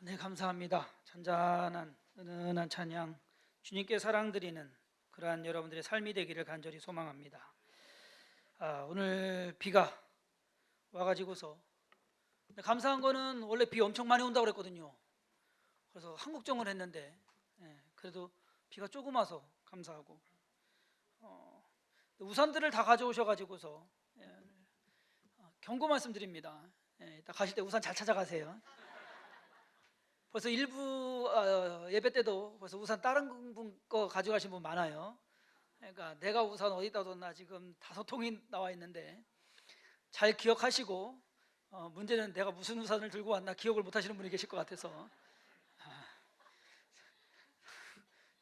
네, 감사합니다. 잔잔한 은은한 찬양, 주님께 사랑드리는 그러한 여러분들의 삶이 되기를 간절히 소망합니다. 오늘 비가 와가지고서 감사한 거는 원래 비 엄청 많이 온다고 그랬거든요. 그래서 한국정을 했는데 그래도 비가 조금 와서 감사하고 우산들을 다 가져오셔가지고서 경고 말씀드립니다. 이따 가실 때 우산 잘 찾아가세요. 벌써 일부 예배 때도 벌써 우산 다른 분 거 가져가신 분 많아요. 그러니까 내가 우산 어디다 뒀나 지금 5통이 나와 있는데 잘 기억하시고, 문제는 내가 무슨 우산을 들고 왔나 기억을 못 하시는 분이 계실 것 같아서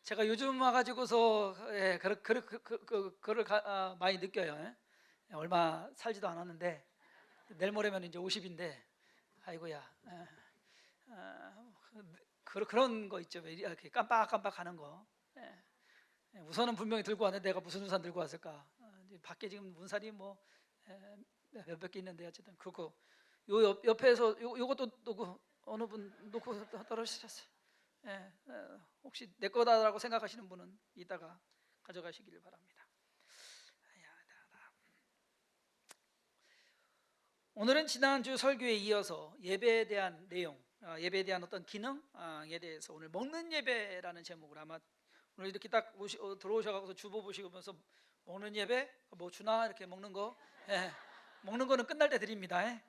제가 요즘 와가지고서 그를 많이 느껴요. 얼마 살지도 않았는데 내일 모레면 이제 50인데 아이고야. 그런 거 있죠. 이렇게 깜빡깜빡 하는 거. 우산은 분명히 들고 왔는데 내가 무슨 우산 들고 왔을까. 밖에 지금 문산이 뭐 몇백 개 있는데 어쨌든 그렇고, 요 옆에서 요것도 놓고 어느 분 놓고 떨어지셨어요. 혹시 내 거다라고 생각하시는 분은 이따가 가져가시길 바랍니다. 오늘은 지난주 설교에 이어서 예배에 대한 내용, 예배에 대한 어떤 기능에 대해서 오늘 먹는 예배라는 제목으로, 아마 오늘 이렇게 딱 들어오셔서 주보 보시면서 먹는 예배 뭐 주나 이렇게 먹는 거, 먹는 거는 끝날 때 드립니다.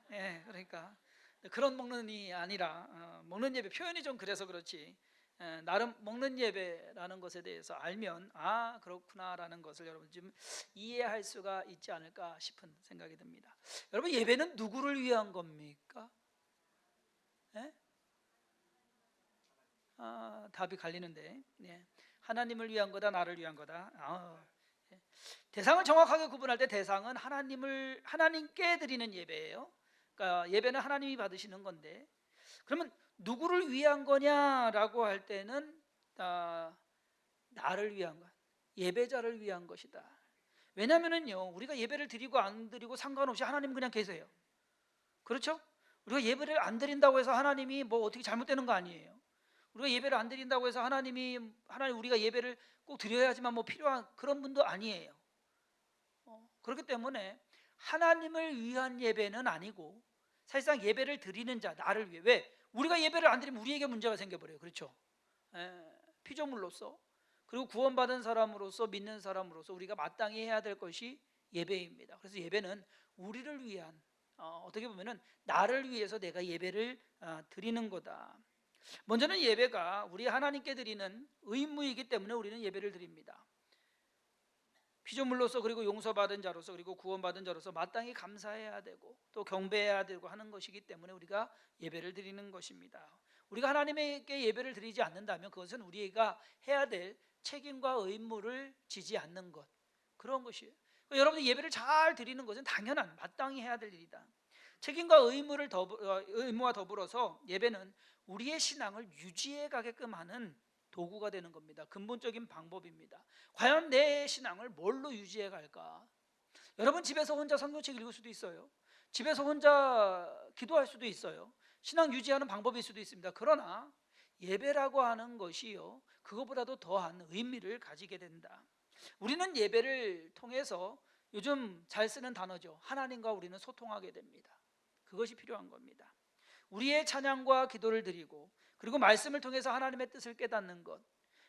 그러니까 그런 먹는이 아니라 먹는 예배 표현이 좀 그래서 그렇지, 나름 먹는 예배라는 것에 대해서 알면 그렇구나라는 것을 여러분 좀 이해할 수가 있지 않을까 싶은 생각이 듭니다. 여러분, 예배는 누구를 위한 겁니까? 답이 갈리는데, 하나님을 위한 거다, 나를 위한 거다. 대상을 정확하게 구분할 때 대상은 하나님께 드리는 예배예요. 그러니까 예배는 하나님이 받으시는 건데, 그러면 누구를 위한 거냐라고 할 때는 나를 위한 것, 예배자를 위한 것이다. 왜냐하면요, 우리가 예배를 드리고 안 드리고 상관없이 하나님은 그냥 계세요. 그렇죠? 우리가 예배를 안 드린다고 해서 하나님이 뭐 어떻게 잘못되는 거 아니에요. 우리가 예배를 안 드린다고 해서 하나님 우리가 예배를 꼭 드려야지만 뭐 필요한 그런 분도 아니에요. 그렇기 때문에 하나님을 위한 예배는 아니고 사실상 예배를 드리는 자, 나를 위해. 왜? 우리가 예배를 안 드리면 우리에게 문제가 생겨버려요. 그렇죠? 피조물로서, 그리고 구원받은 사람으로서, 믿는 사람으로서 우리가 마땅히 해야 될 것이 예배입니다. 그래서 예배는 우리를 위한, 어떻게 보면은 나를 위해서 내가 예배를 드리는 거다. 먼저는 예배가 우리 하나님께 드리는 의무이기 때문에 우리는 예배를 드립니다. 피조물로서, 그리고 용서받은 자로서, 그리고 구원받은 자로서 마땅히 감사해야 되고 또 경배해야 되고 하는 것이기 때문에 우리가 예배를 드리는 것입니다. 우리가 하나님에게 예배를 드리지 않는다면 그것은 우리가 해야 될 책임과 의무를 지지 않는 것, 그런 것이에요. 여러분이 예배를 잘 드리는 것은 당연한, 마땅히 해야 될 일이다. 책임과 의무와 더불어서 예배는 우리의 신앙을 유지해 가게끔 하는 도구가 되는 겁니다. 근본적인 방법입니다. 과연 내 신앙을 뭘로 유지해 갈까? 여러분, 집에서 혼자 성경책 읽을 수도 있어요. 집에서 혼자 기도할 수도 있어요. 신앙 유지하는 방법일 수도 있습니다. 그러나 예배라고 하는 것이요, 그것보다도 더한 의미를 가지게 된다. 우리는 예배를 통해서, 요즘 잘 쓰는 단어죠, 하나님과 우리는 소통하게 됩니다. 그것이 필요한 겁니다. 우리의 찬양과 기도를 드리고, 그리고 말씀을 통해서 하나님의 뜻을 깨닫는 것,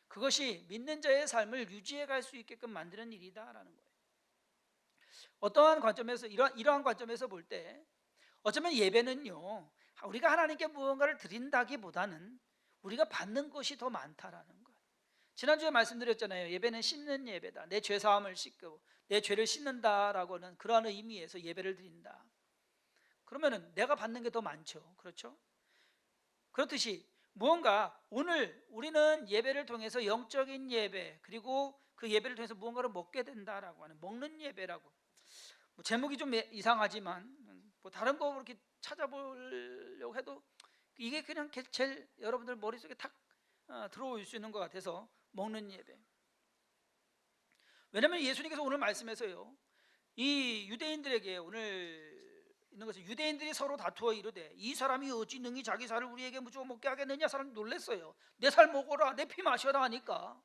그것이 믿는 자의 삶을 유지해 갈 수 있게끔 만드는 일이다라는 거예요. 어떠한 관점에서, 이러한 관점에서 볼 때 어쩌면 예배는요, 우리가 하나님께 무언가를 드린다기보다는 우리가 받는 것이 더 많다라는 거예요. 지난주에 말씀드렸잖아요. 예배는 씻는 예배다. 내 죄사함을 씻고 내 죄를 씻는다라고는 그러한 의미에서 예배를 드린다. 그러면은 내가 받는 게 더 많죠. 그렇죠? 그렇듯이 무언가, 오늘 우리는 예배를 통해서 영적인 예배, 그리고 그 예배를 통해서 무언가를 먹게 된다라고 하는 먹는 예배라고, 뭐 제목이 좀 이상하지만 뭐 다른 거 그렇게 찾아보려고 해도 이게 그냥 제일 여러분들 머릿속에 탁 들어올 수 있는 것 같아서 먹는 예배. 왜냐하면 예수님께서 오늘 말씀에서요, 이 유대인들에게 오늘 있는 것은 유대인들이 서로 다투어 이르되 이 사람이 어찌 능히 자기 살을 우리에게 무주어 먹게 하겠느냐. 사람들이 놀랬어요. 내 살 먹어라, 내 피 마셔라 하니까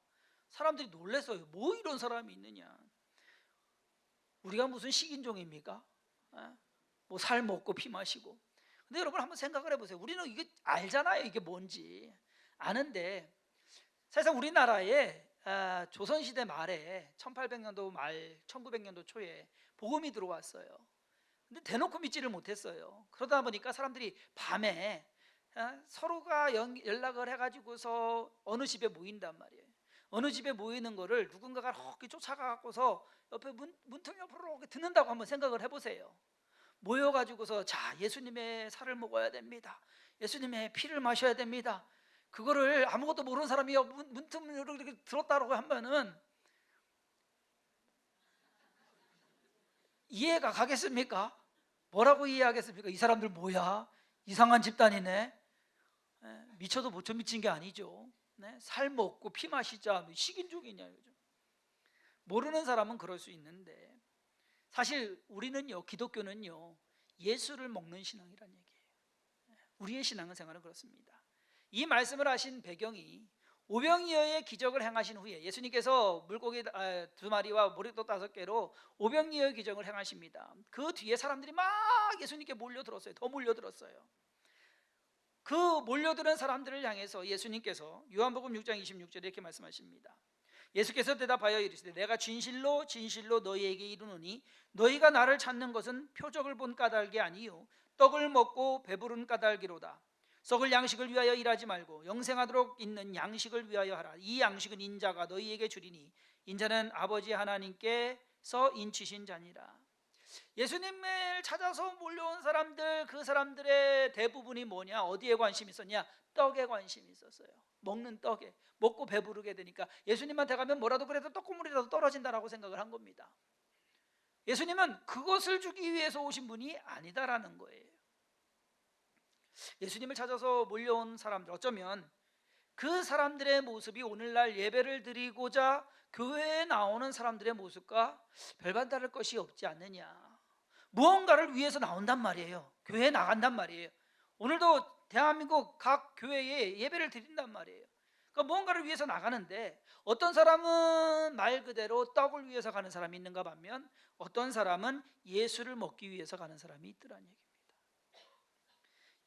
사람들이 놀랬어요. 뭐 이런 사람이 있느냐. 우리가 무슨 식인종입니까? 뭐 살 먹고 피 마시고. 근데 여러분 한번 생각을 해보세요. 우리는 이게 알잖아요. 이게 뭔지 아는데, 사실상 우리나라에 조선시대 말에 1800년도 말 1900년도 초에 복음이 들어왔어요. 근데 대놓고 믿지를 못했어요. 그러다 보니까 사람들이 밤에 서로가 연락을 해가지고서 어느 집에 모인단 말이에요. 어느 집에 모이는 거를 누군가가 이렇게 쫓아가고서 옆에 문틈 옆으로 이렇게 듣는다고 한번 생각을 해보세요. 모여가지고서 자, 예수님의 살을 먹어야 됩니다. 예수님의 피를 마셔야 됩니다. 그거를 아무것도 모르는 사람이 문틈으로 이렇게 들었다라고 하면은 이해가 가겠습니까? 뭐라고 이해하겠습니까? 이 사람들 뭐야? 이상한 집단이네. 미쳐도 못 미친 게 아니죠. 살 먹고 피 마시자, 식인종이냐 요즘. 모르는 사람은 그럴 수 있는데, 사실 우리는요, 기독교는요, 예수를 먹는 신앙이란 얘기예요. 우리의 신앙생활은 그렇습니다. 이 말씀을 하신 배경이 오병이어의 기적을 행하신 후에 예수님께서 물고기 2마리와 모래떡 5개로 오병이어의 기적을 행하십니다. 그 뒤에 사람들이 막 예수님께 몰려들었어요. 더 몰려들었어요. 그 몰려드는 사람들을 향해서 예수님께서 요한복음 6장 26절에 이렇게 말씀하십니다. 예수께서 대답하여 이르시되 내가 진실로 진실로 너희에게 이르노니 너희가 나를 찾는 것은 표적을 본 까닭이 아니요 떡을 먹고 배부른 까닭이로다. 썩을 양식을 위하여 일하지 말고 영생하도록 있는 양식을 위하여 하라. 이 양식은 인자가 너희에게 주리니 인자는 아버지 하나님께서 인치신 자니라. 예수님을 찾아서 몰려온 사람들, 그 사람들의 대부분이 뭐냐? 어디에 관심이 있었냐? 떡에 관심이 있었어요. 먹는 떡에. 먹고 배부르게 되니까 예수님한테 가면 뭐라도 그래도 떡국물이라도 떨어진다라고 생각을 한 겁니다. 예수님은 그것을 주기 위해서 오신 분이 아니다라는 거예요. 예수님을 찾아서 몰려온 사람들, 어쩌면 그 사람들의 모습이 오늘날 예배를 드리고자 교회에 나오는 사람들의 모습과 별반 다를 것이 없지 않느냐. 무언가를 위해서 나온단 말이에요. 교회에 나간단 말이에요. 오늘도 대한민국 각 교회에 예배를 드린단 말이에요. 그러니까 무언가를 위해서 나가는데, 어떤 사람은 말 그대로 떡을 위해서 가는 사람이 있는가 반면 어떤 사람은 예수를 먹기 위해서 가는 사람이 있더란 얘기입니다.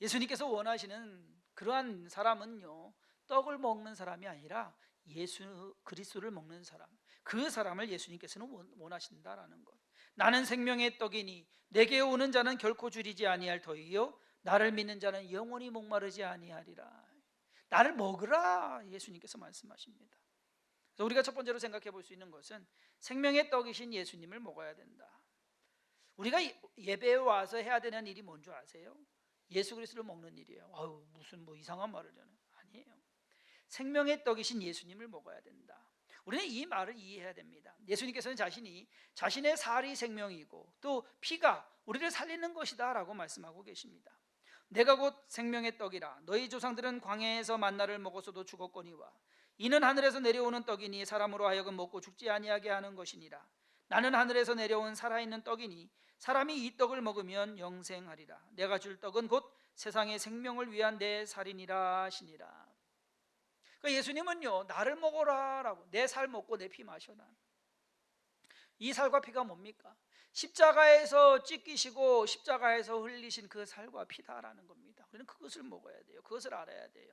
예수님께서 원하시는 그러한 사람은요, 떡을 먹는 사람이 아니라 예수 그리스도를 먹는 사람, 그 사람을 예수님께서는 원하신다라는 것. 나는 생명의 떡이니 내게 오는 자는 결코 줄이지 아니할 터이요 나를 믿는 자는 영원히 목마르지 아니하리라. 나를 먹으라 예수님께서 말씀하십니다. 그래서 우리가 첫 번째로 생각해 볼 수 있는 것은 생명의 떡이신 예수님을 먹어야 된다. 우리가 예배에 와서 해야 되는 일이 뭔 줄 아세요? 예수 그리스도를 먹는 일이에요. 아유, 무슨 뭐 이상한 말을 저는. 아니에요. 생명의 떡이신 예수님을 먹어야 된다. 우리는 이 말을 이해해야 됩니다. 예수님께서는 자신의 살이 생명이고 또 피가 우리를 살리는 것이다 라고 말씀하고 계십니다. 내가 곧 생명의 떡이라. 너희 조상들은 광야에서 만나를 먹어서도 죽었거니와 이는 하늘에서 내려오는 떡이니 사람으로 하여금 먹고 죽지 아니하게 하는 것이니라. 나는 하늘에서 내려온 살아있는 떡이니 사람이 이 떡을 먹으면 영생하리라. 내가 줄 떡은 곧 세상의 생명을 위한 내 살이니라 하시니라. 그러니까 예수님은요, 나를 먹어라 라고, 내 살 먹고 내 피 마셔라. 이 살과 피가 뭡니까? 십자가에서 찢기시고 십자가에서 흘리신 그 살과 피다라는 겁니다. 우리는 그것을 먹어야 돼요. 그것을 알아야 돼요.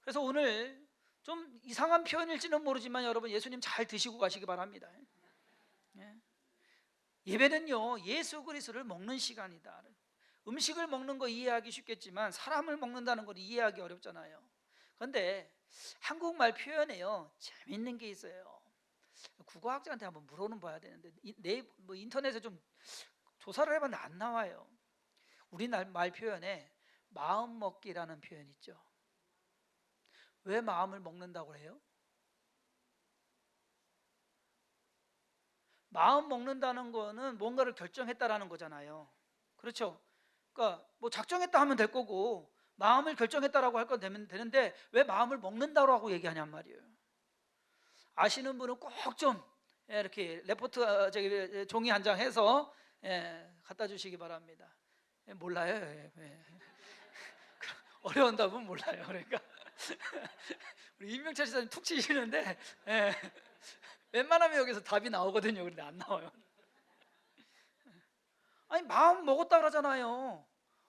그래서 오늘 좀 이상한 표현일지는 모르지만 여러분, 예수님 잘 드시고 가시기 바랍니다. 예배는요, 예수 그리스도를 먹는 시간이다. 음식을 먹는 거 이해하기 쉽겠지만 사람을 먹는다는 걸 이해하기 어렵잖아요. 그런데 한국말 표현에요, 재밌는 게 있어요. 국어학자한테 한번 물어는 봐야 되는데 인터넷에 좀 조사를 해봤는데 안 나와요. 우리말 표현에 마음 먹기라는 표현 있죠. 왜 마음을 먹는다고 해요? 마음 먹는다는 거는 뭔가를 결정했다라는 거잖아요. 그렇죠? 그러니까 뭐 작정했다 하면 될 거고 마음을 결정했다라고 할 건 되는데 왜 마음을 먹는다고 얘기하냔 말이에요. 아시는 분은 꼭 좀 이렇게 레포트 종이 한 장 해서 갖다 주시기 바랍니다. 몰라요. 어려운 답은 몰라요. 그러니까 우리 임명철 지사님 툭 치시는데 웬만하면 여기서 답이 나오거든요. 그런데 안 나와요. 아니 마음 먹었다 그러잖아요.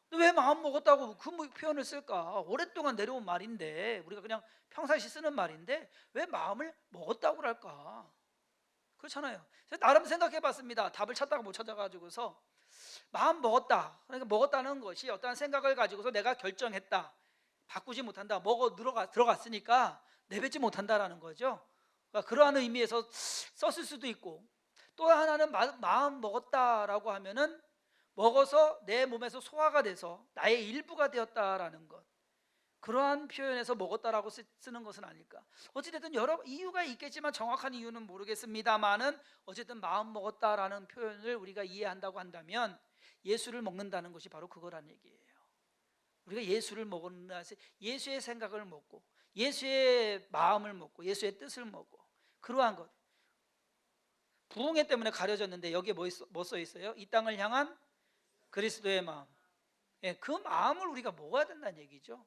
근데 왜 마음 먹었다고 그 표현을 쓸까? 오랫동안 내려온 말인데, 우리가 그냥 평상시 쓰는 말인데 왜 마음을 먹었다고 그럴까? 그렇잖아요. 그래서 나름 생각해봤습니다. 답을 찾다가 못 찾아가지고서 마음 먹었다. 그러니까 먹었다는 것이 어떠한 생각을 가지고서 내가 결정했다. 바꾸지 못한다. 들어갔으니까 내뱉지 못한다라는 거죠. 그러니까 그러한 의미에서 썼을 수도 있고, 또 하나는 마음 먹었다라고 하면은 먹어서 내 몸에서 소화가 돼서 나의 일부가 되었다라는 것, 그러한 표현에서 먹었다라고 쓰는 것은 아닐까. 어찌됐든 여러 이유가 있겠지만 정확한 이유는 모르겠습니다만은 어쨌든 마음 먹었다라는 표현을 우리가 이해한다고 한다면 예수를 먹는다는 것이 바로 그거라는 얘기예요. 우리가 예수를 먹는다, 예수의 생각을 먹고 예수의 마음을 먹고 예수의 뜻을 먹고, 그러한 것. 부흥회 때문에 가려졌는데 여기에 뭐 써 있어요? 이 땅을 향한 그리스도의 마음. 그 마음을 우리가 먹어야 된다는 얘기죠.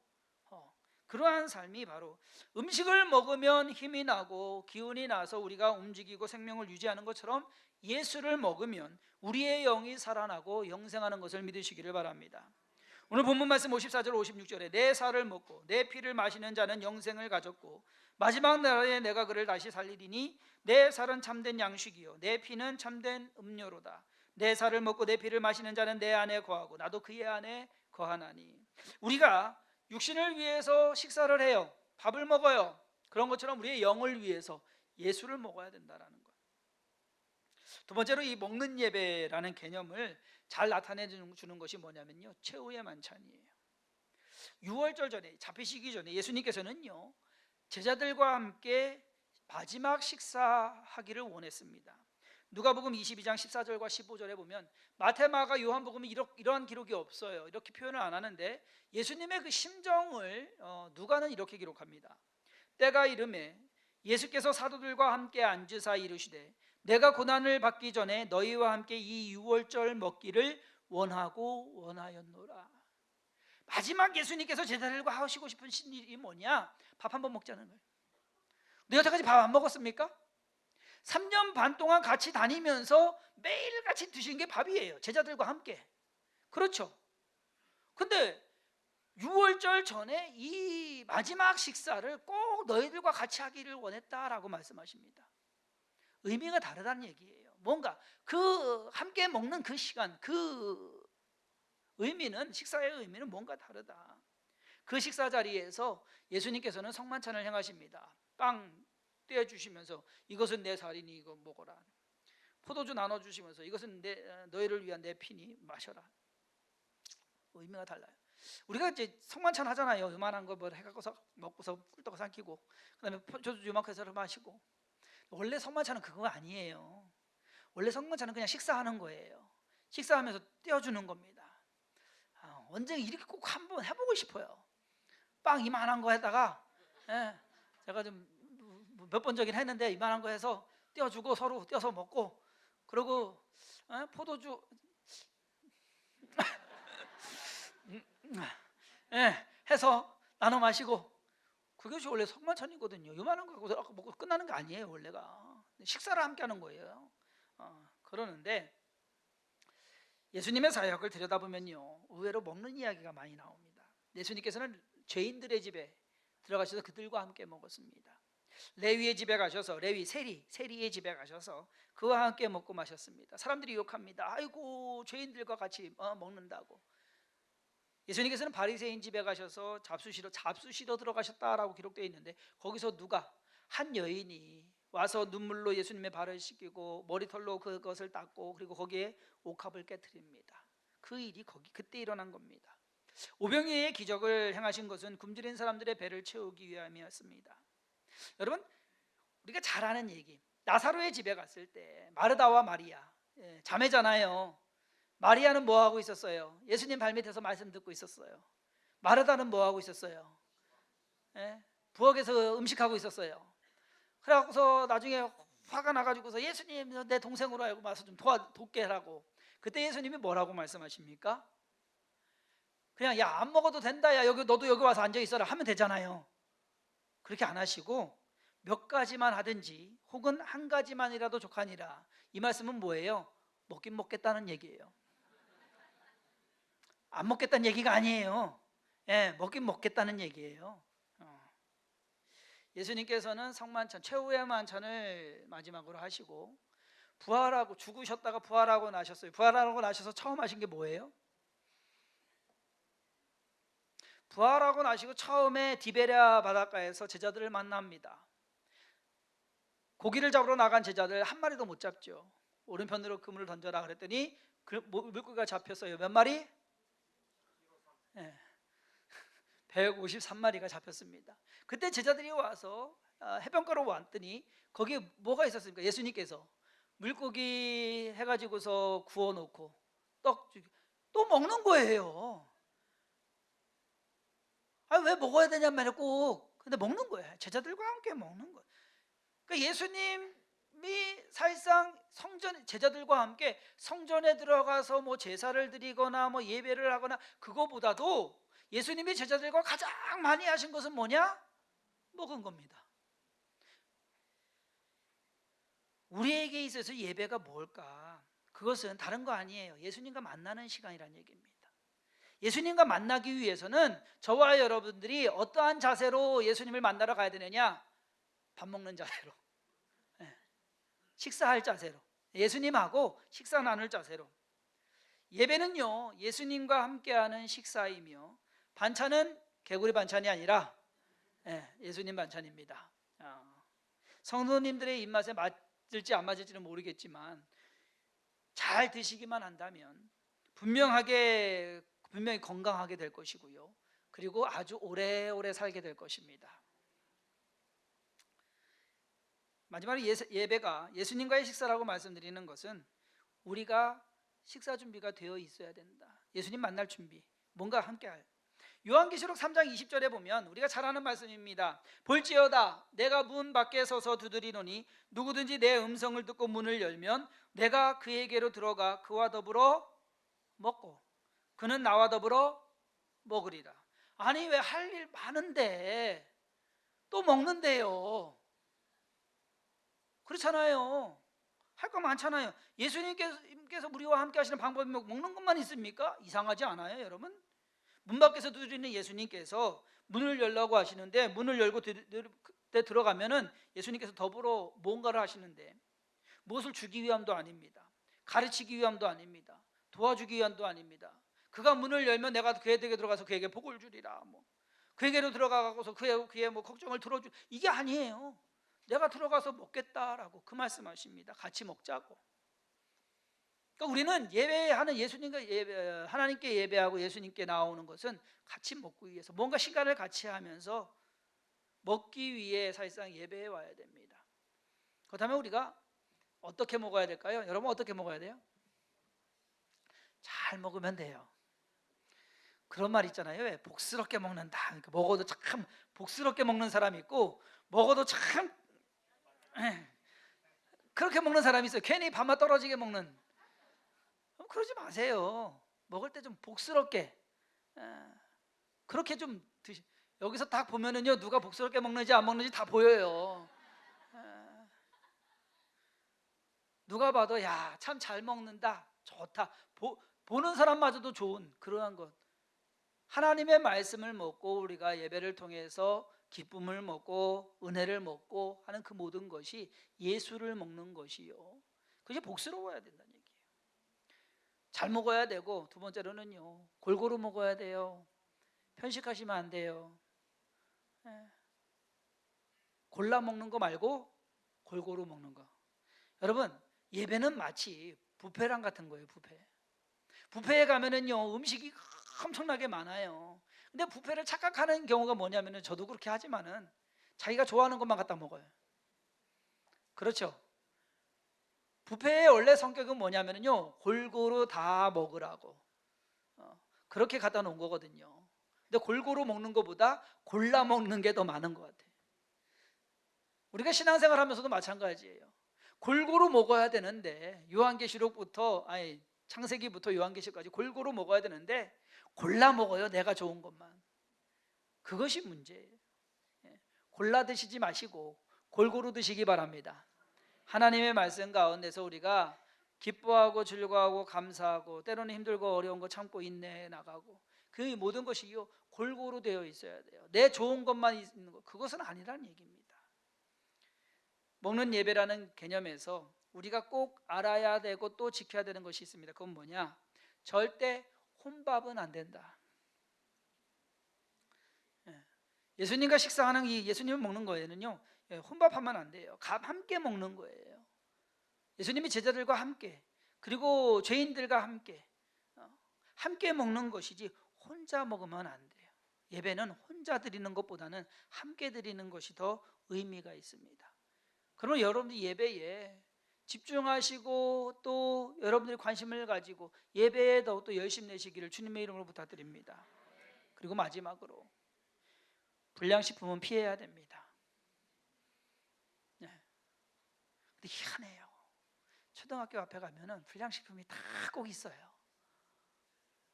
그러한 삶이 바로 음식을 먹으면 힘이 나고 기운이 나서 우리가 움직이고 생명을 유지하는 것처럼 예수를 먹으면 우리의 영이 살아나고 영생하는 것을 믿으시기를 바랍니다. 오늘 본문 말씀 54절 56절에 내 살을 먹고 내 피를 마시는 자는 영생을 가졌고 마지막 날에 내가 그를 다시 살리리니 내 살은 참된 양식이요 내 피는 참된 음료로다. 내 살을 먹고 내 피를 마시는 자는 내 안에 거하고 나도 그의 안에 거하나니. 우리가 육신을 위해서 식사를 해요. 밥을 먹어요. 그런 것처럼 우리의 영을 위해서 예수를 먹어야 된다는 것. 두 번째로 이 먹는 예배라는 개념을 잘 나타내 주는 것이 뭐냐면요, 최후의 만찬이에요. 6월절 전에, 잡히시기 전에 예수님께서는요 제자들과 함께 마지막 식사하기를 원했습니다. 누가복음 22장 14절과 15절에 보면 마태, 마가, 요한복음은 이러한 기록이 없어요. 이렇게 표현을 안 하는데 예수님의 그 심정을 누가는 이렇게 기록합니다. 때가 이르매 예수께서 사도들과 함께 앉으사 이르시되 내가 고난을 받기 전에 너희와 함께 이 유월절 먹기를 원하고 원하였노라. 마지막 예수님께서 제자들과 하시고 싶은 일이 뭐냐? 밥 한번 먹자는 거예요. 우리 여태까지 밥 안 먹었습니까? 3년 반 동안 같이 다니면서 매일같이 드시는 게 밥이에요. 제자들과 함께. 그렇죠. 근데 6월절 전에 이 마지막 식사를 꼭 너희들과 같이 하기를 원했다라고 말씀하십니다. 의미가 다르다는 얘기예요. 뭔가 그 함께 먹는 그 시간, 그 의미는, 식사의 의미는 뭔가 다르다. 그 식사 자리에서 예수님께서는 성만찬을 행하십니다. 빵 떼어주시면서 이것은 내 살이니 이거 먹어라. 포도주 나눠주시면서 이것은 너희를 위한 내 피니 마셔라. 의미가 달라요. 우리가 이제 성만찬 하잖아요. 요만한 거 뭐 해갖고서 먹고서 꿀떡 삼키고 그다음에 포도주 요만큼 해서 마시고. 원래 성만찬은 그거 아니에요. 원래 성만찬은 그냥 식사하는 거예요. 식사하면서 떼어주는 겁니다. 언제 이렇게 꼭 한번 해보고 싶어요. 빵 이만한 거 해다가 제가 좀 몇 번 저긴 했는데 이만한 거 해서 떼어주고 서로 떼어서 먹고, 그리고 포도주 해서 나눠 마시고, 그것이 원래 성만찬이거든요. 요만한 거 먹고 끝나는 게 아니에요. 원래가 식사를 함께 하는 거예요. 그러는데 예수님의 사역을 들여다보면요 의외로 먹는 이야기가 많이 나옵니다. 예수님께서는 죄인들의 집에 들어가셔서 그들과 함께 먹었습니다. 레위의 집에 가셔서 세리의 집에 가셔서 그와 함께 먹고 마셨습니다. 사람들이 욕합니다. 아이고 죄인들과 같이 먹는다고. 예수님께서는 바리새인 집에 가셔서 잡수시러 들어가셨다라고 기록되어 있는데 거기서 누가 한 여인이 와서 눈물로 예수님의 발을 씻기고 머리털로 그것을 닦고 그리고 거기에 옥합을 깨트립니다. 그 일이 그때 일어난 겁니다. 오병이의 기적을 행하신 것은 굶주린 사람들의 배를 채우기 위함이었습니다. 여러분 우리가 잘 아는 얘기, 나사로의 집에 갔을 때 마르다와 마리아 자매잖아요. 마리아는 뭐 하고 있었어요? 예수님 발밑에서 말씀 듣고 있었어요. 마르다는 뭐 하고 있었어요? 부엌에서 음식하고 있었어요. 그래갖고서 나중에 화가 나가지고서 예수님 내 동생으로 알고 와서 좀 돕게 하라고. 그때 예수님이 뭐라고 말씀하십니까? 그냥 야, 안 먹어도 된다, 야, 여기 너도 여기 와서 앉아 있어라 하면 되잖아요. 그렇게 안 하시고 몇 가지만 하든지 혹은 한 가지만이라도 족하니라. 이 말씀은 뭐예요? 먹긴 먹겠다는 얘기예요. 안 먹겠다는 얘기가 아니에요. 예, 먹긴 먹겠다는 얘기예요. 예수님께서는 성만찬, 최후의 만찬을 마지막으로 하시고 부활하고, 죽으셨다가 부활하고 나셨어요. 부활하고 나셔서 처음 하신 게 뭐예요? 부활하고 나시고 처음에 디베랴 바닷가에서 제자들을 만납니다. 고기를 잡으러 나간 제자들 한 마리도 못 잡죠. 오른편으로 그물을 던져라 그랬더니 물고기가 잡혔어요. 몇 마리? 네. 153마리가 잡혔습니다. 그때 제자들이 와서 해변가로 왔더니 거기에 뭐가 있었습니까? 예수님께서 물고기 해가지고서 구워놓고 또 먹는 거예요. 왜 먹어야 되냔 말이야 꼭. 근데 먹는 거예요. 제자들과 함께 먹는 거예요. 그러니까 예수님이 사실상 제자들과 함께 성전에 들어가서 뭐 제사를 드리거나 뭐 예배를 하거나 그거보다도 예수님이 제자들과 가장 많이 하신 것은 뭐냐? 먹은 겁니다. 우리에게 있어서 예배가 뭘까? 그것은 다른 거 아니에요. 예수님과 만나는 시간이라는 얘기입니다. 예수님과 만나기 위해서는 저와 여러분들이 어떠한 자세로 예수님을 만나러 가야 되느냐? 밥 먹는 자세로, 식사할 자세로, 예수님하고 식사 나눌 자세로. 예배는요, 예수님과 함께하는 식사이며 반찬은 개구리 반찬이 아니라 예수님 반찬입니다. 성도님들의 입맛에 맞을지 안 맞을지는 모르겠지만 잘 드시기만 한다면 분명히 건강하게 될 것이고요. 그리고 아주 오래오래 살게 될 것입니다. 마지막으로 예배가 예수님과의 식사라고 말씀드리는 것은 우리가 식사 준비가 되어 있어야 된다. 예수님 만날 준비, 뭔가 함께할. 요한계시록 3장 20절에 보면 우리가 잘 아는 말씀입니다. 볼지어다 내가 문 밖에 서서 두드리노니 누구든지 내 음성을 듣고 문을 열면 내가 그에게로 들어가 그와 더불어 먹고 그는 나와 더불어 먹으리라. 아니 왜 할 일 많은데 또 먹는데요? 그렇잖아요. 할 거 많잖아요. 예수님께서 우리와 함께 하시는 방법이 먹는 것만 있습니까? 이상하지 않아요 여러분? 문 밖에서 두드리는 예수님께서 문을 열라고 하시는데 문을 열고 들어가면은 예수님께서 더불어 뭔가를 하시는데 무엇을 주기 위함도 아닙니다. 가르치기 위함도 아닙니다. 도와주기 위함도 아닙니다. 그가 문을 열면 내가 그에게 들어가서 그에게 복을 주리라. 그에게로 들어가서 그의 걱정을 들어주. 이게 아니에요. 내가 들어가서 먹겠다라고 그 말씀하십니다. 같이 먹자고. 그러니까 우리는 예배하는 하나님께 예배하고 예수님께 나오는 것은 같이 먹기 위해서 뭔가 시간을 같이 하면서 먹기 위해 사실상 예배해 와야 됩니다. 그렇다면 우리가 어떻게 먹어야 될까요? 여러분 어떻게 먹어야 돼요? 잘 먹으면 돼요. 그런 말 있잖아요. 왜? 복스럽게 먹는다. 그러니까 먹어도 참 복스럽게 먹는 사람이 있고 먹어도 참 그렇게 먹는 사람이 있어요. 괜히 밥맛 떨어지게 먹는. 그러지 마세요. 먹을 때 좀 복스럽게 그렇게 좀 여기서 딱 보면은요 누가 복스럽게 먹는지 안 먹는지 다 보여요. 누가 봐도 야, 참 잘 먹는다, 좋다, 보는 사람마저도 좋은 그러한 것. 하나님의 말씀을 먹고 우리가 예배를 통해서 기쁨을 먹고 은혜를 먹고 하는 그 모든 것이 예수를 먹는 것이요, 그것이 복스러워야 된다는 얘기예요. 잘 먹어야 되고, 두 번째로는요 골고루 먹어야 돼요. 편식하시면 안 돼요. 골라 먹는 거 말고 골고루 먹는 거. 여러분 예배는 마치 뷔페랑 같은 거예요. 뷔페에 가면은요 음식이 엄청나게 많아요. 근데 뷔페를 착각하는 경우가 뭐냐면은, 저도 그렇게 하지만은 자기가 좋아하는 것만 갖다 먹어요. 그렇죠? 뷔페의 원래 성격은 뭐냐면요 골고루 다 먹으라고 그렇게 갖다 놓은 거거든요. 근데 골고루 먹는 것보다 골라 먹는 게 더 많은 것 같아요. 우리가 신앙생활 하면서도 마찬가지예요. 골고루 먹어야 되는데 요한계시록부터 창세기부터 요한계시까지 골고루 먹어야 되는데 골라 먹어요. 내가 좋은 것만. 그것이 문제예요. 골라 드시지 마시고 골고루 드시기 바랍니다. 하나님의 말씀 가운데서 우리가 기뻐하고 즐거워하고 감사하고 때로는 힘들고 어려운 거 참고 인내해 나가고 그 모든 것이요 골고루 되어 있어야 돼요. 내 좋은 것만 있는 것, 그것은 아니라는 얘기입니다. 먹는 예배라는 개념에서 우리가 꼭 알아야 되고 또 지켜야 되는 것이 있습니다. 그건 뭐냐? 절대 혼밥은 안 된다. 예수님과 식사하는 이 예수님을 먹는 거에는요 혼밥하면 안 돼요. 함께 먹는 거예요. 예수님이 제자들과 함께 그리고 죄인들과 함께 먹는 것이지 혼자 먹으면 안 돼요. 예배는 혼자 드리는 것보다는 함께 드리는 것이 더 의미가 있습니다. 그러면 여러분들이 예배에 집중하시고 또 여러분들이 관심을 가지고 예배에 더욱더 열심 내시기를 주님의 이름으로 부탁드립니다. 그리고 마지막으로 불량식품은 피해야 됩니다. 근데 희한해요. 초등학교 앞에 가면은 불량식품이 다 꼭 있어요.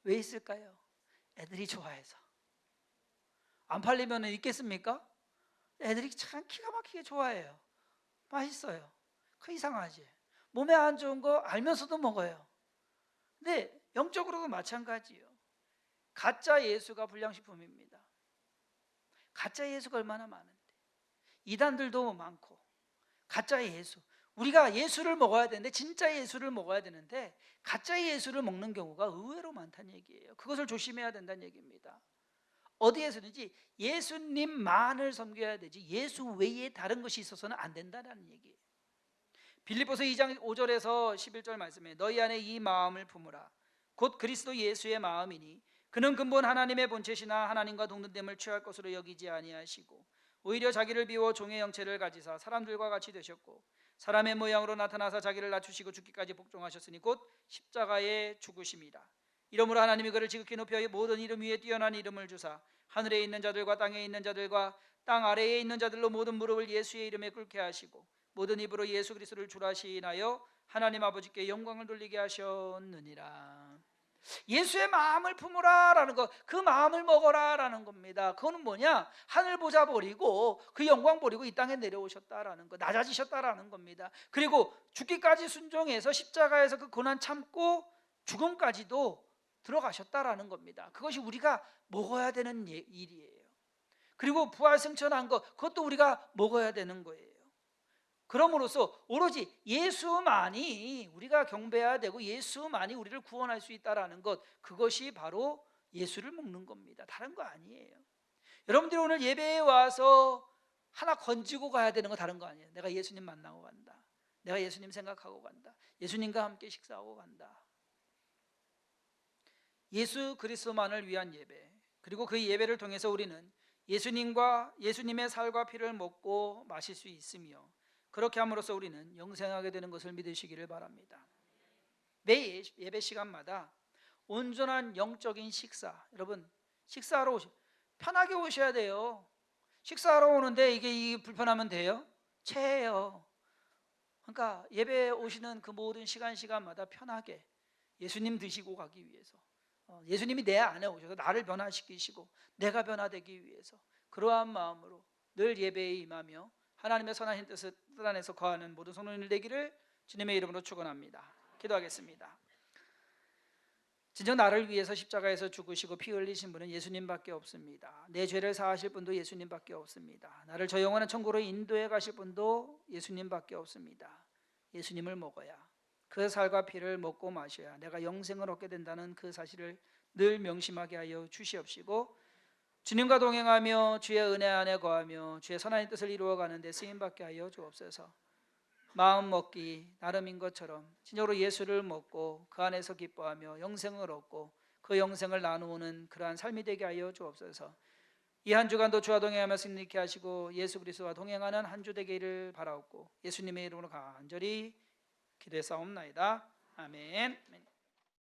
왜 있을까요? 애들이 좋아해서. 안 팔리면 있겠습니까? 애들이 참 기가 막히게 좋아해요. 맛있어요. 그 이상하지. 몸에 안 좋은 거 알면서도 먹어요. 근데 영적으로도 마찬가지예요. 가짜 예수가 불량식품입니다. 가짜 예수가 얼마나 많은데, 이단들도 많고 가짜 예수, 우리가 예수를 먹어야 되는데 진짜 예수를 먹어야 되는데 가짜 예수를 먹는 경우가 의외로 많다는 얘기예요. 그것을 조심해야 된다는 얘기입니다. 어디에서든지 예수님만을 섬겨야 되지 예수 외에 다른 것이 있어서는 안 된다는 얘기예요. 빌립보서 2장 5절에서 11절 말씀에 너희 안에 이 마음을 품으라 곧 그리스도 예수의 마음이니 그는 근본 하나님의 본체시나 하나님과 동등됨을 취할 것으로 여기지 아니하시고 오히려 자기를 비워 종의 형체를 가지사 사람들과 같이 되셨고 사람의 모양으로 나타나사 자기를 낮추시고 죽기까지 복종하셨으니 곧 십자가에 죽으심이라. 이러므로 하나님이 그를 지극히 높여 모든 이름 위에 뛰어난 이름을 주사 하늘에 있는 자들과 땅에 있는 자들과 땅 아래에 있는 자들로 모든 무릎을 예수의 이름에 꿇게 하시고 모든 입으로 예수 그리스도를 주라 시인하여 하나님 아버지께 영광을 돌리게 하셨느니라. 예수의 마음을 품으라 라는 거, 그 마음을 먹어라 라는 겁니다. 그거는 뭐냐? 하늘 보좌 버리고 그 영광 버리고 이 땅에 내려오셨다라는 거, 낮아지셨다라는 겁니다. 그리고 죽기까지 순종해서 십자가에서 그 고난 참고 죽음까지도 들어가셨다라는 겁니다. 그것이 우리가 먹어야 되는 일이에요. 그리고 부활 승천한 거, 그것도 우리가 먹어야 되는 거예요. 그럼으로써 오로지 예수만이 우리가 경배해야 되고 예수만이 우리를 구원할 수 있다는 것, 그것이 바로 예수를 먹는 겁니다. 다른 거 아니에요. 여러분들이 오늘 예배에 와서 하나 건지고 가야 되는 거 다른 거 아니에요. 내가 예수님 만나고 간다, 내가 예수님 생각하고 간다, 예수님과 함께 식사하고 간다. 예수 그리스도만을 위한 예배, 그리고 그 예배를 통해서 우리는 예수님의 살과 피를 먹고 마실 수 있으며 그렇게 함으로써 우리는 영생하게 되는 것을 믿으시기를 바랍니다. 매일 예배 시간마다 온전한 영적인 식사, 여러분 식사하러 편하게 오셔야 돼요. 식사하러 오는데 이게 불편하면 돼요? 체해요. 그러니까 예배에 오시는 그 모든 시간마다 편하게 예수님 드시고 가기 위해서, 예수님이 내 안에 오셔서 나를 변화시키시고 내가 변화되기 위해서 그러한 마음으로 늘 예배에 임하며 하나님의 선하신 뜻 안에서 거하는 모든 성도님들 되기를 주님의 이름으로 축원합니다. 기도하겠습니다. 진정 나를 위해서 십자가에서 죽으시고 피 흘리신 분은 예수님밖에 없습니다. 내 죄를 사하실 분도 예수님밖에 없습니다. 나를 저 영원한 천국으로 인도해 가실 분도 예수님밖에 없습니다. 예수님을 먹어야, 그 살과 피를 먹고 마셔야 내가 영생을 얻게 된다는 그 사실을 늘 명심하게 하여 주시옵시고 주님과 동행하며 주의 은혜 안에 거하며 주의 선한 뜻을 이루어가는 데 쓰임받게 하여 주옵소서. 마음 먹기 나름인 것처럼 진정으로 예수를 먹고 그 안에서 기뻐하며 영생을 얻고 그 영생을 나누는 그러한 삶이 되게 하여 주옵소서. 이 한 주간도 주와 동행하며 승리케 하시고 예수 그리스도와 동행하는 한 주 되기를 바라옵고 예수님의 이름으로 간절히 기도했사옵나이다. 아멘.